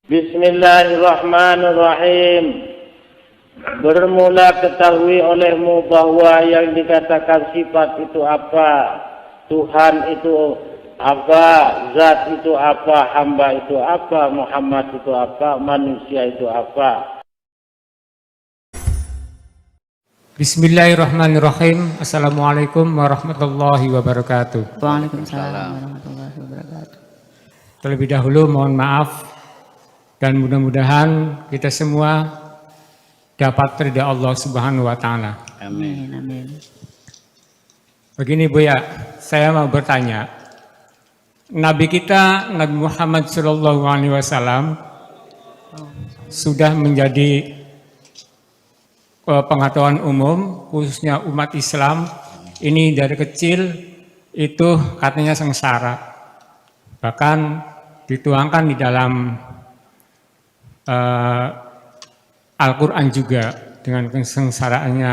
Bismillahirrahmanirrahim. Bermula ketahui olehmu bahwa yang dikatakan sifat itu apa, Tuhan itu apa, zat itu apa, hamba itu apa, Muhammad itu apa, manusia itu apa. Bismillahirrahmanirrahim. Assalamualaikum warahmatullahi wabarakatuh. Waalaikumsalam warahmatullahi wabarakatuh. Terlebih dahulu mohon maaf dan mudah-mudahan kita semua dapat ridha Allah Subhanahu wa taala. Amin. Amin. Begini Bu ya, saya mau bertanya. Nabi kita Nabi Muhammad sallallahu alaihi wasallam sudah menjadi pengetahuan umum khususnya umat Islam ini dari kecil itu katanya sengsara. Bahkan dituangkan di dalam Al-Quran juga dengan kesengsaraannya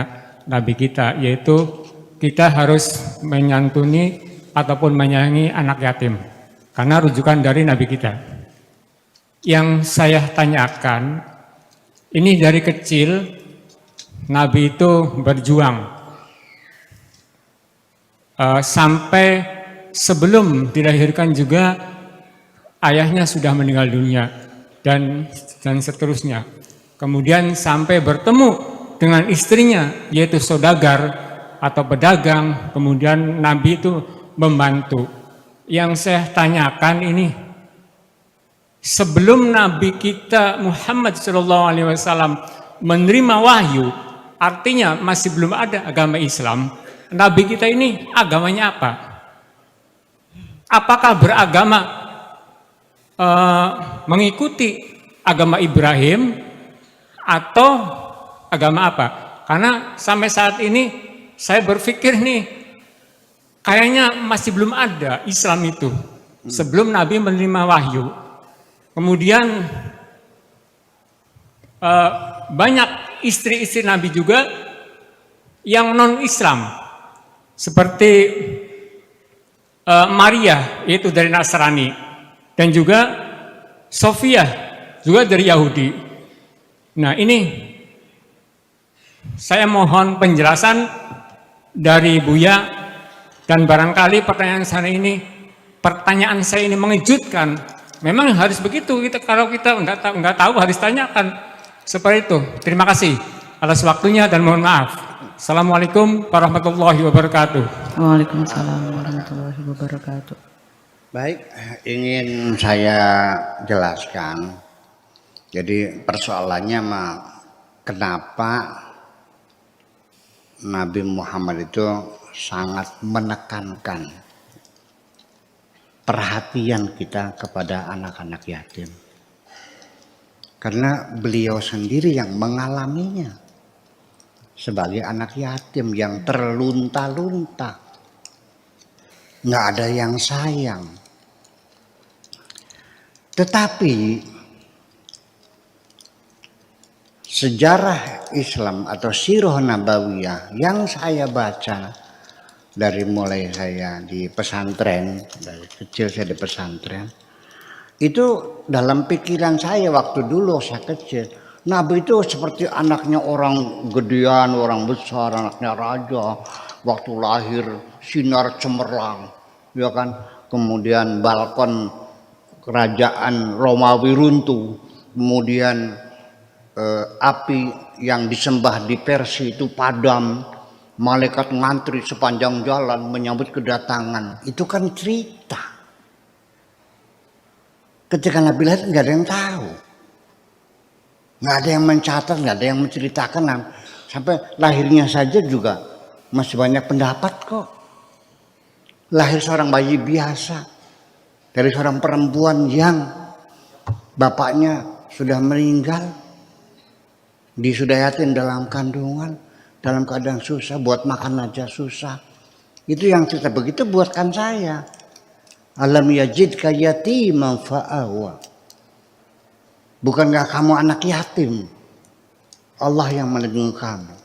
Nabi kita, yaitu kita harus menyantuni ataupun menyayangi anak yatim karena rujukan dari Nabi kita. Yang saya tanyakan, ini dari kecil Nabi itu berjuang sampai sebelum dilahirkan juga ayahnya sudah meninggal dunia dan seterusnya. Kemudian sampai bertemu dengan istrinya yaitu saudagar atau pedagang, kemudian Nabi itu membantu. Yang saya tanyakan ini, sebelum Nabi kita Muhammad SAW menerima wahyu, artinya masih belum ada agama Islam, Nabi kita ini agamanya apa? Apakah beragama mengikuti agama Ibrahim atau agama apa? Karena sampai saat ini saya berpikir nih, kayaknya masih belum ada Islam itu sebelum Nabi menerima wahyu. Kemudian banyak istri-istri Nabi juga yang non-Islam seperti Maria, yaitu dari Nasrani, dan juga Sofia juga dari Yahudi. Nah ini saya mohon penjelasan dari Buya, dan barangkali pertanyaan saya ini mengejutkan. Memang harus begitu, kalau kita nggak tahu harus tanyakan seperti itu. Terima kasih atas waktunya dan mohon maaf. Assalamualaikum warahmatullahi wabarakatuh. Waalaikumsalam warahmatullahi wabarakatuh. Baik, ingin saya jelaskan. Jadi persoalannya kenapa Nabi Muhammad itu sangat menekankan perhatian kita kepada anak-anak yatim. Karena beliau sendiri yang mengalaminya sebagai anak yatim yang terlunta-lunta. Nggak ada yang sayang. Tetapi sejarah Islam atau sirah nabawiyah yang saya baca dari mulai saya di pesantren, dari kecil saya di pesantren, itu dalam pikiran saya waktu dulu saya kecil, Nabi itu seperti anaknya orang gedean, orang besar, anaknya raja. Waktu lahir sinar cemerlang, ya kan? Kemudian balkon kerajaan Romawi runtuh, kemudian api yang disembah di Persia itu padam, malaikat ngantri sepanjang jalan menyambut kedatangan. Itu kan cerita. Ketika Nabi lahir nggak ada yang tahu, nggak ada yang mencatat, nggak ada yang menceritakan. Sampai lahirnya saja juga masih banyak pendapat kok. Lahir seorang bayi biasa dari seorang perempuan yang bapaknya sudah meninggal, disudayatin dalam kandungan, dalam keadaan susah, buat makan aja susah. Itu yang cerita begitu buatkan saya. Alam yajidka yatiman fa'awa. Bukankah kamu anak yatim? Allah yang melindungi kamu.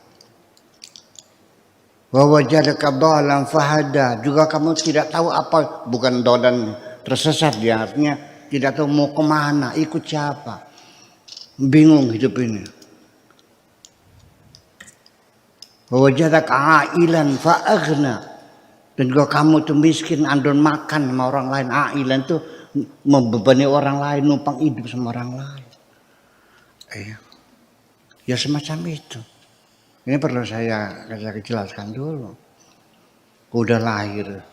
Wa wajadaka dhalan fahada. Juga kamu tidak tahu apa, bukan dolan tersesat dia, artinya tidak tahu mau kemana, ikut siapa. Bingung hidup ini. Wajadaka ailan fa'aghna. Dan kalau kamu tuh miskin, andon makan sama orang lain, ailan tuh membebani orang lain, numpang hidup sama orang lain. Ya semacam itu. Ini perlu saya jelaskan dulu. Udah lahir,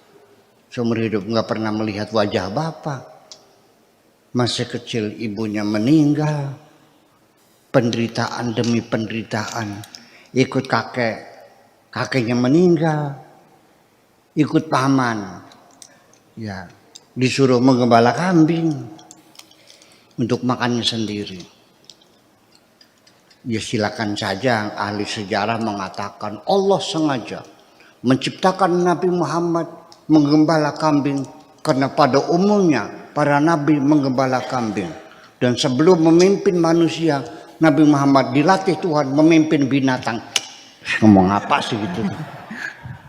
seumur hidup nggak pernah melihat wajah bapak. Masih kecil ibunya meninggal. Penderitaan demi penderitaan. Ikut kakeknya meninggal. Ikut paman. Ya, disuruh menggembala kambing untuk makannya sendiri. Ya silakan saja ahli sejarah mengatakan Allah sengaja menciptakan Nabi Muhammad menggembala kambing karena pada umumnya para nabi menggembala kambing. Dan sebelum memimpin manusia, Nabi Muhammad dilatih Tuhan memimpin binatang. Ngomong apa sih gitu?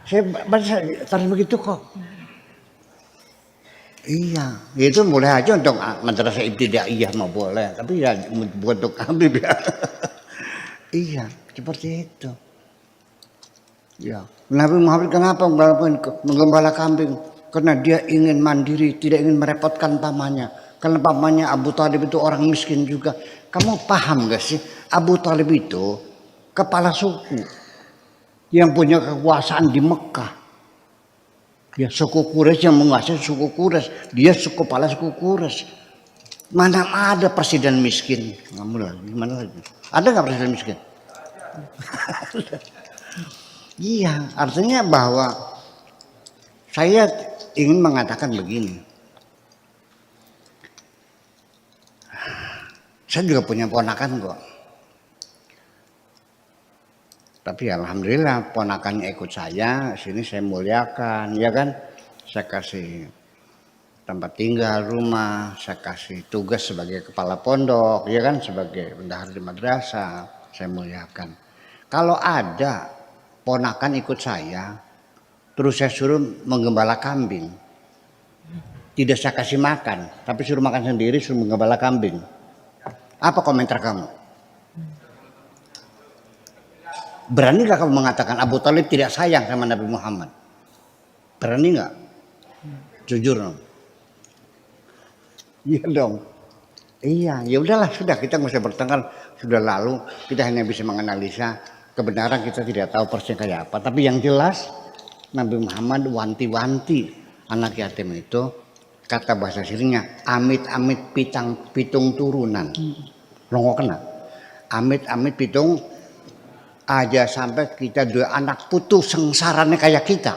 Saya baca tadi begitu kok. Iya, itu boleh aja untuk madrasah ibtidaiyah mah boleh, tapi ya buat untuk kambing ya. Iya, seperti itu. Ya, Nabi Muhammad kenapa menggembala kambing? Karena dia ingin mandiri, tidak ingin merepotkan pamannya. Karena pamannya Abu Thalib itu orang miskin juga. Kamu paham gak sih? Abu Thalib itu kepala suku yang punya kekuasaan di Mekah. Ya, suku Quraisy yang menguasai suku Quraisy. Dia kepala suku Quraisy. Mana ada presiden miskin? Gimana lagi? Ada nggak presiden miskin? Iya, artinya bahwa saya ingin mengatakan begini. Saya juga punya ponakan kok. Tapi alhamdulillah ponakannya ikut saya, sini saya muliakan, ya kan? Saya kasih tempat tinggal, rumah, saya kasih tugas sebagai kepala pondok, ya kan, sebagai bendahara di madrasah, saya muliakan. Kalau ada ponakan ikut saya, terus saya suruh menggembala kambing, tidak saya kasih makan, tapi suruh makan sendiri, suruh menggembala kambing. Apa komentar kamu? Berani gak kamu mengatakan Abu Thalib tidak sayang sama Nabi Muhammad? Berani gak? Jujur dong. Iya dong. Iya, ya udahlah sudah kita nggak usah bertengkar, sudah lalu kita hanya bisa menganalisa kebenaran, kita tidak tahu persisnya kayak apa. Tapi yang jelas Nabi Muhammad wanti-wanti anak yatim itu, kata bahasa sirinya amit-amit pitung turunan. Longo kena. Amit-amit pitung aja sampai kita dua anak putu sengsaranya kayak kita.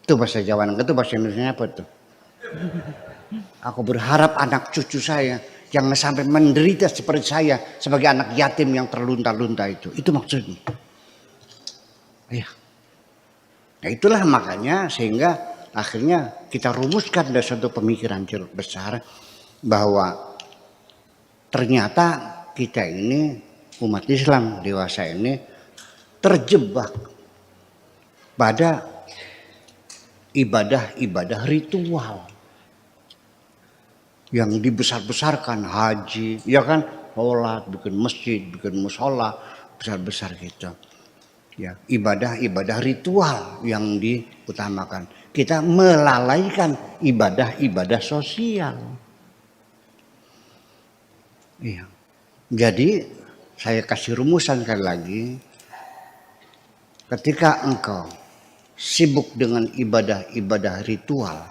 Itu bahasa Jawa, itu bahasa Indonesia apa tuh? Aku berharap anak cucu saya jangan sampai menderita seperti saya sebagai anak yatim yang terlunta-lunta itu. Itu maksudnya. Ya. Nah itulah makanya sehingga akhirnya kita rumuskan dari satu pemikiran besar bahwa ternyata kita ini umat Islam dewasa ini terjebak pada ibadah-ibadah ritual yang dibesar-besarkan, haji, ya kan, sholat, bikin masjid, bikin musola, besar-besar gitu. Ya, ibadah-ibadah ritual yang diutamakan. Kita melalaikan ibadah-ibadah sosial. Iya. Jadi saya kasih rumusan sekali lagi. Ketika engkau sibuk dengan ibadah-ibadah ritual,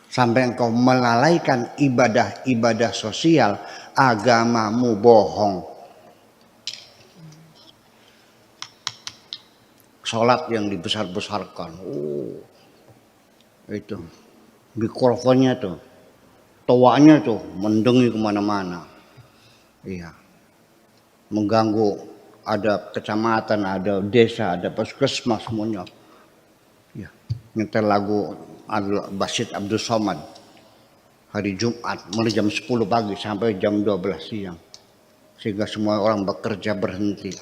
sampai engkau melalaikan ibadah-ibadah sosial, agamamu bohong. Sholat yang dibesar-besarkan, itu mikrofonnya tuh, toanya tuh mendengi kemana-mana, iya, mengganggu. Ada kecamatan, ada desa, ada puskesmas semuanya, ya, nyetel lagu Basit Abdul Somad hari Jumat mulai jam 10 pagi sampai jam 12 siang, sehingga semua orang bekerja berhenti.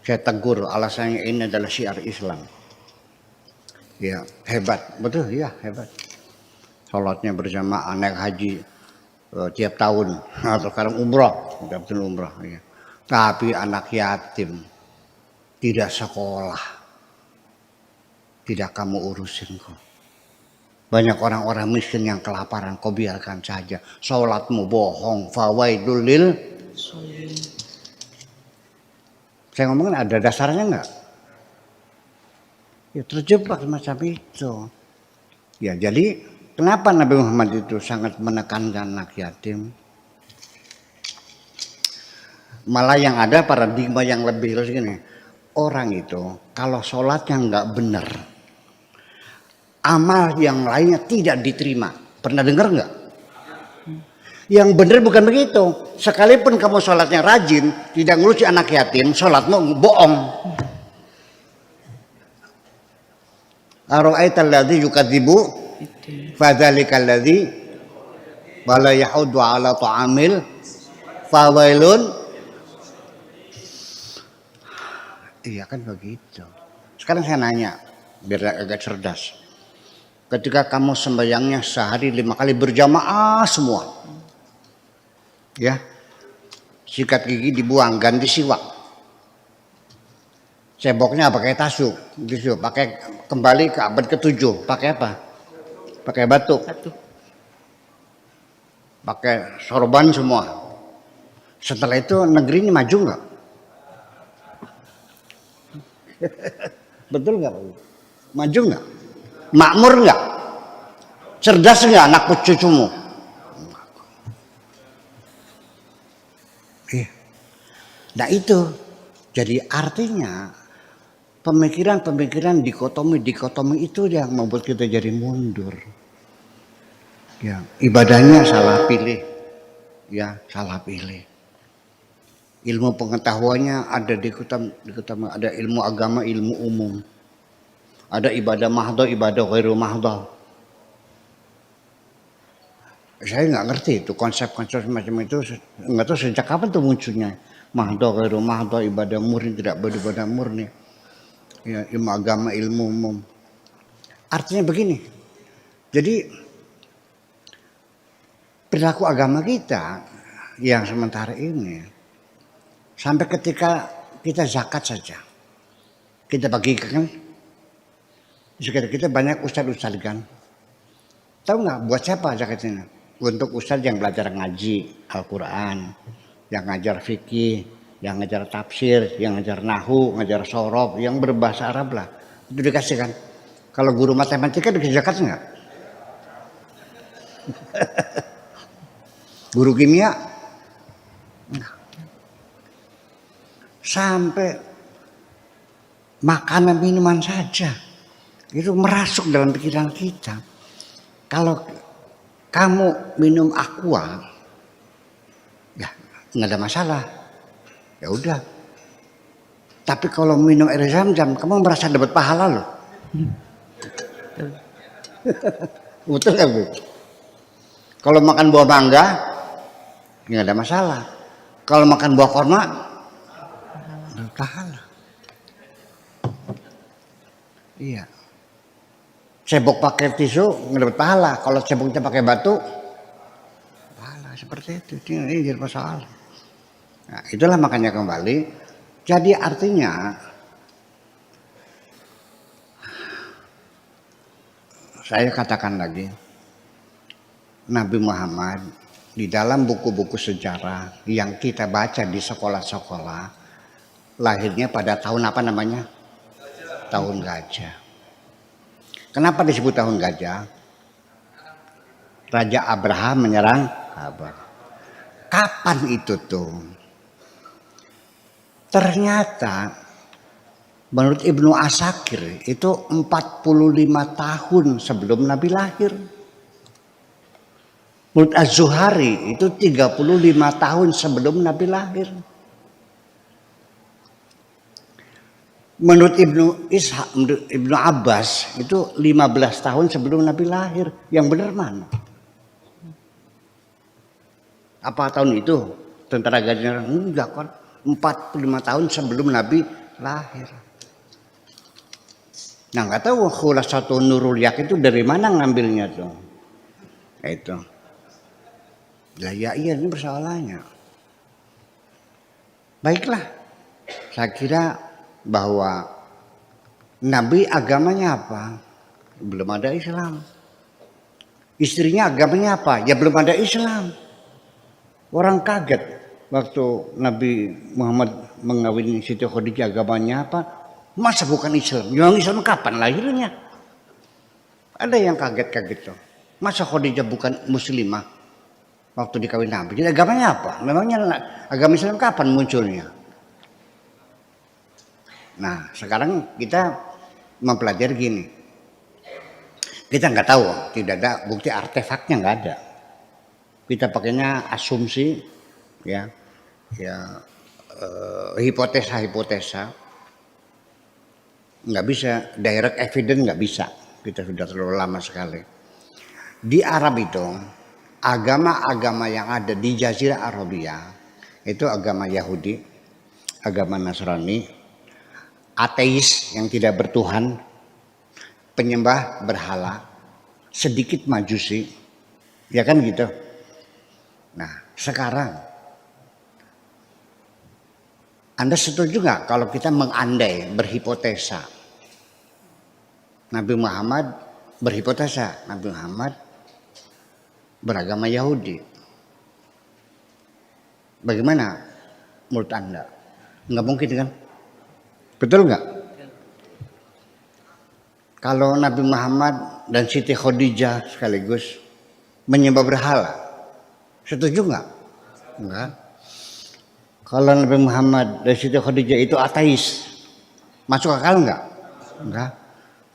Saya tegur, alasannya ini adalah syiar Islam. Ya hebat, betul ya hebat. sholatnya berjamaah, naik haji tiap tahun atau sekarang umroh, tiap tahun umroh. Ya. Tapi anak yatim tidak sekolah, tidak kamu urusin kok. Banyak orang-orang miskin yang kelaparan, kau biarkan saja. Sholatmu bohong, fawaidul lil. Saya ngomongin ada dasarnya enggak? Ya terjebak semacam itu. Ya jadi kenapa Nabi Muhammad itu sangat menekankan anak yatim? Malah yang ada paradigma yang lebih terus gini. Orang itu kalau sholatnya enggak benar, amal yang lainnya tidak diterima. Pernah dengar enggak? Yang benar bukan begitu. Sekalipun kamu sholatnya rajin, tidak ngurusi anak yatim, sholatmu bohong. Ara'aital ladzi yukadzibu fadzalikal ladzi wala yahudu ala ta'amil fawailun. Iya kan begitu. Sekarang saya nanya biar agak cerdas. Ketika kamu sembahyangnya sehari 5 kali berjamaah semua, ya, sikat gigi dibuang, ganti siwak, ceboknya pakai tasuk, gitu, pakai kembali ke abad ke-7, pakai apa? Pakai batu, pakai sorban semua. Setelah itu negeri ini maju nggak? Betul nggak? Maju nggak? Makmur nggak? Cerdas nggak anak cucumu? Nah itu, jadi artinya pemikiran-pemikiran dikotomi itu yang membuat kita jadi mundur. Ya, ibadahnya salah pilih, ya salah pilih. Ilmu pengetahuannya ada ada ilmu agama, ilmu umum. Ada ibadah mahdoh, ibadah ghairu mahdoh. Saya nggak ngerti itu konsep-konsep semacam itu, nggak tahu sejak kapan tuh munculnya. Mahdoh ghairu mahdoh, ibadah murni, tidak beribadah murni. Ya, ilmu agama, ilmu umum. Artinya begini. Jadi perilaku agama kita yang sementara ini sampai ketika kita zakat saja. Kita bagikan, sekitar kita banyak ustadz kan. Tahu nggak buat siapa zakat ini? Untuk ustadz yang belajar ngaji Al-Quran, yang ngajar fikih, yang ngajar tafsir, yang ngajar nahu, ngajar sorof, yang berbahasa Arab lah. Itu dikasihkan. Kalau guru matematika dikasih zakat nggak? Guru kimia? Enggak. Sampai makanan minuman saja itu merasuk dalam pikiran kita. Kalau kamu minum aqua, ya nggak ada masalah, ya udah. Tapi kalau minum air zam-zam, kamu merasa dapat pahala loh. Betul nggak Bu? Kalau makan buah mangga, nggak ada masalah. Kalau makan buah kurma, ada pahala. Iya. Cebok pakai tisu nggak dapat pahala. Kalau ceboknya pakai batu, pahala seperti itu. Ini jadi masalah. Nah, itulah makanya kembali. Jadi artinya saya katakan lagi, Nabi Muhammad di dalam buku-buku sejarah yang kita baca di sekolah-sekolah, lahirnya pada tahun apa namanya? Tahun gajah. Kenapa disebut tahun gajah? Raja Abraham menyerang Kaabah. Kapan itu tuh? Ternyata menurut Ibnu Asakir itu 45 tahun sebelum Nabi lahir. Menurut Az-Zuhari itu 35 tahun sebelum Nabi lahir. Menurut Ibnu Abbas itu 15 tahun sebelum Nabi lahir. Yang benar mana? Apa tahun itu? Tentara gajah enggak kan? 45 tahun sebelum Nabi lahir. Nah nggak tahu Khulasatul Nurul Yak itu dari mana ngambilnya tuh? Itu. Lah ya iya ini persoalannya. Baiklah, saya kira bahwa Nabi agamanya apa? Belum ada Islam. Istrinya agamanya apa? Ya belum ada Islam. Orang kaget waktu Nabi Muhammad mengawini Siti Khadijah, agamanya apa? Masa bukan Islam? Yang Islam kapan lahirnya? Ada yang kaget-kaget tuh. Masa Khadijah bukan muslimah waktu dikawin Nabi? Jadi agamanya apa? Memangnya agama Islam kapan munculnya? Nah sekarang kita mempelajari gini. Kita nggak tahu, tidak ada bukti artefaknya, nggak ada. Kita pakainya asumsi, ya, hipotesa, nggak bisa direct evidence, nggak bisa. Kita sudah terlalu lama sekali. Di Arab itu agama-agama yang ada di Jazirah Arabia itu agama Yahudi, agama Nasrani, ateis yang tidak bertuhan, penyembah berhala, sedikit majusi, ya kan gitu. Nah sekarang Anda setuju nggak kalau kita mengandai, berhipotesa Nabi Muhammad, berhipotesa Nabi Muhammad beragama Yahudi? Bagaimana menurut Anda? Nggak mungkin kan? Betul nggak? Kalau Nabi Muhammad dan Siti Khadijah sekaligus menyembah berhala, setuju nggak? Enggak. Kalau Nabi Muhammad dan Siti Khadijah itu ateis, masuk akal nggak? Enggak.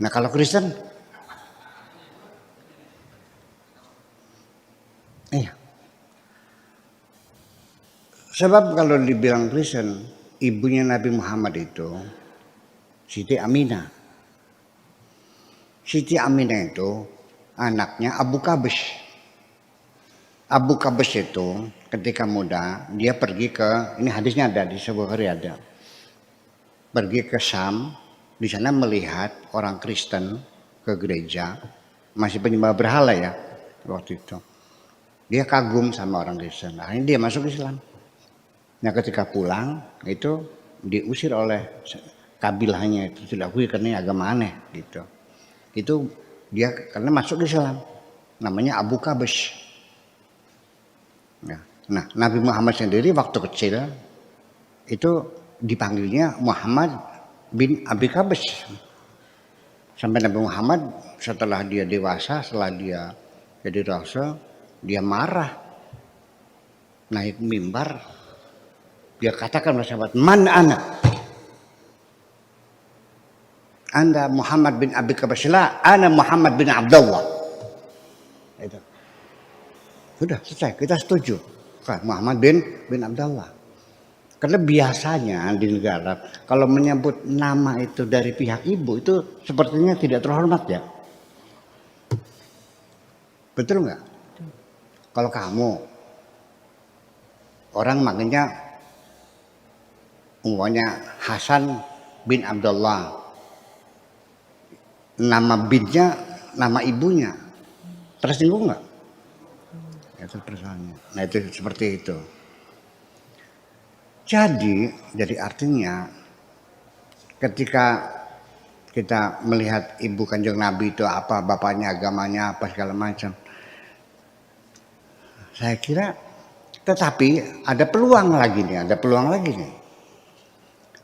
Nah kalau Kristen, iya. Sebab kalau dibilang Kristen, ibunya Nabi Muhammad itu Siti Aminah. Siti Aminah itu anaknya Abu Qabs. Abu Qabs itu ketika muda dia pergi ke, ini hadisnya ada di sebuah hari ada, pergi ke Syam, di sana melihat orang Kristen ke gereja, masih penyembah berhala ya waktu itu. Dia kagum sama orang Kristen, akhirnya dia masuk Islam. Nah ketika pulang itu diusir oleh kabilahnya, itu tidak akui karena agama aneh gitu. Itu dia karena masuk Islam, namanya Abu Qabs. Nah Nabi Muhammad sendiri waktu kecil itu dipanggilnya Muhammad bin Abi Qabs. Sampai Nabi Muhammad setelah dia dewasa, setelah dia jadi rasul, dia marah, naik mimbar, dia katakan kepada sahabat, man anak? Anda Muhammad bin Abi Qabs, la ana Muhammad bin Abdullah. Itu. Sudah selesai, kita setuju. Muhammad bin Abdullah. Karena biasanya di negara kalau menyebut nama itu dari pihak ibu itu sepertinya tidak terhormat ya. Betul nggak? Kalau kamu orang manggilnya umpamanya Hasan bin Abdullah, nama binnya, nama ibunya, tersinggung nggak? Itu persoalannya. Nah itu seperti itu. Jadi artinya ketika kita melihat ibu kanjeng Nabi itu apa, bapaknya agamanya apa segala macam, saya kira tetapi ada peluang lagi nih.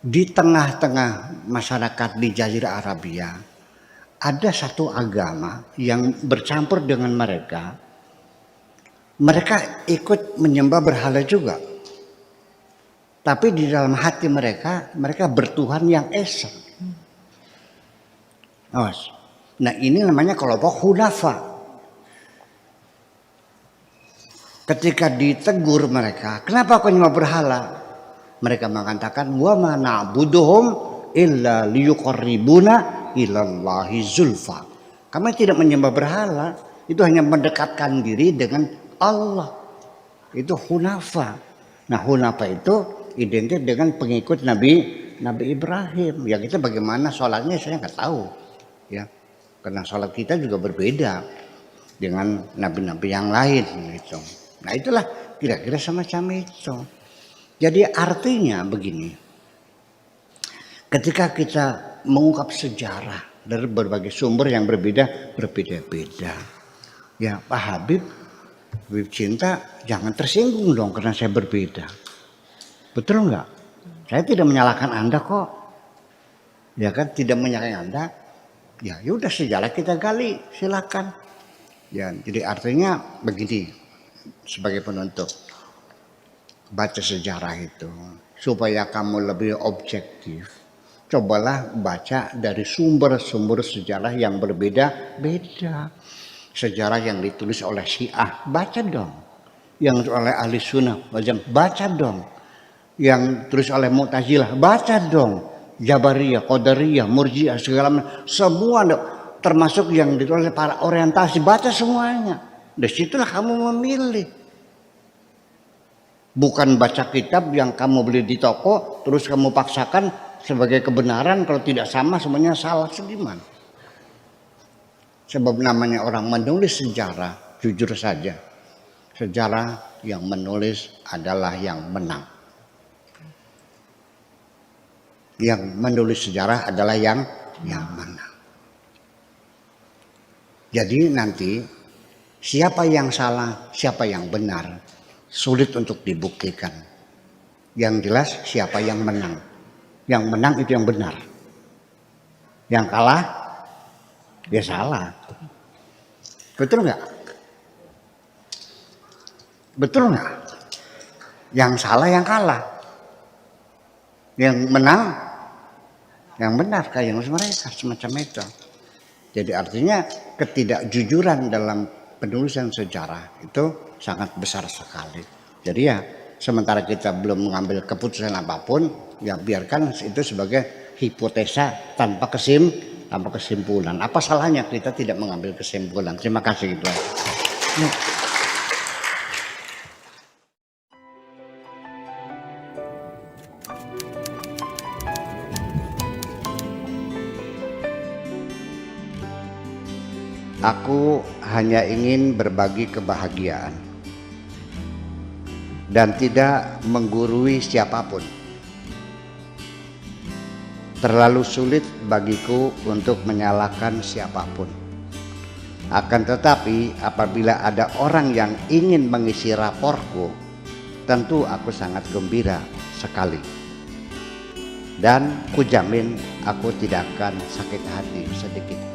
Di tengah-tengah masyarakat di Jazirah Arabia ada satu agama yang bercampur dengan mereka. Mereka ikut menyembah berhala juga. Tapi di dalam hati mereka bertuhan yang esa. Awas. Nah ini namanya kelompok Hunafa. Ketika ditegur mereka, kenapa kau nyembah berhala? Mereka mengatakan, wa ma na'buduhum illa liyuqarribuna ilallahi zulfa. Kami tidak menyembah berhala, itu hanya mendekatkan diri dengan Allah. Itu Hunafa. Nah Hunafa itu identik dengan pengikut Nabi Ibrahim. Ya kita bagaimana sholatnya saya nggak tahu, ya karena sholat kita juga berbeda. dengan nabi-nabi yang lain gitu. Nah itulah kira-kira semacam itu. Jadi artinya begini, ketika kita mengungkap sejarah dari berbagai sumber yang berbeda-beda, ya Pak Habib Cinta jangan tersinggung dong karena saya berbeda. Betul enggak? Saya tidak menyalahkan Anda kok. Ya kan, tidak menyalahkan Anda. Ya udah sejarah kita gali, silakan. Ya, jadi artinya begini sebagai penutup. Baca sejarah itu supaya kamu lebih objektif. Cobalah baca dari sumber-sumber sejarah yang berbeda-beda. Sejarah yang ditulis oleh Syiah, baca dong. Yang oleh ahli sunnah, baca dong. Yang tulis oleh Mu'tazilah, baca dong. Jabariyah, Qadariyah, Murji'ah, segala macam. Semua termasuk yang ditulis oleh para orientasi, baca semuanya. Dari situlah kamu memilih. Bukan baca kitab yang kamu beli di toko, terus kamu paksakan sebagai kebenaran, kalau tidak sama semuanya salah, segimana? Sebab namanya orang menulis sejarah, jujur saja, sejarah yang menulis adalah yang menang. Yang menulis sejarah adalah yang menang. Jadi nanti siapa yang salah, siapa yang benar, sulit untuk dibuktikan. Yang jelas siapa yang menang. Yang menang itu yang benar. Yang kalah, dia salah. Betul nggak? Betul nggak? Yang salah yang kalah. Yang menang yang benar, kayak mereka semacam itu. Jadi artinya ketidakjujuran dalam penulisan sejarah itu sangat besar sekali. Jadi ya sementara kita belum mengambil keputusan apapun, ya biarkan itu sebagai hipotesa tanpa kesimpulan. Apa salahnya kita tidak mengambil kesimpulan? Terima kasih. Gitu. Ya. Aku hanya ingin berbagi kebahagiaan dan tidak menggurui siapapun. Terlalu sulit bagiku untuk menyalahkan siapapun. Akan tetapi apabila ada orang yang ingin mengisi raportku, tentu aku sangat gembira sekali. Dan kujamin aku tidak akan sakit hati sedikit.